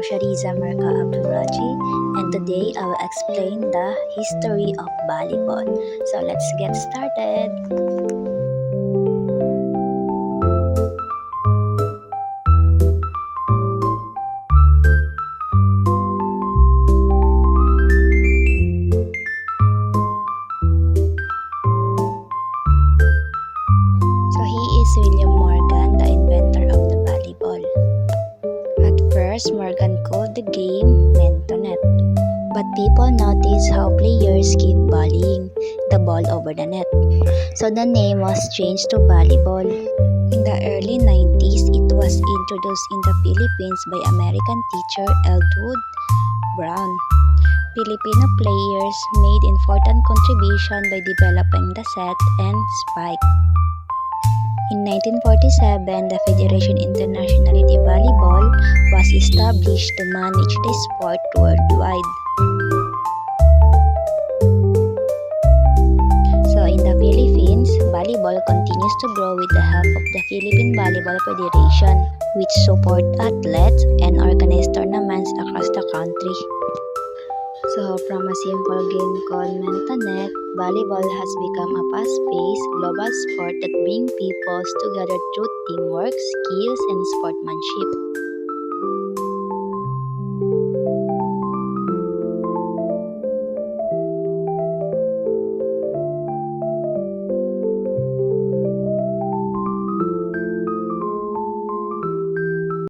Shariza Marka Abdulraji, and today I will explain the history of volleyball. So let's get started. So he is William Morgan, the inventor of the volleyball. At first, Morgan called the game net, but people noticed how players keep volleying the ball over the net. So the name was changed to volleyball. In the early 90s, it was introduced in the Philippines by American teacher Eldwood Brown. Filipino players made important contribution by developing the set and spike. In 1947, the Federation Internationale de Volleyball was established to manage the sport worldwide. So in the Philippines, volleyball continues to grow with the help of the Philippine Volleyball Federation, which support athletes and organize tournaments across the country. So from a simple game called Mentanet, volleyball has become a fast-paced global sport that brings people together through teamwork, skills, and sportsmanship.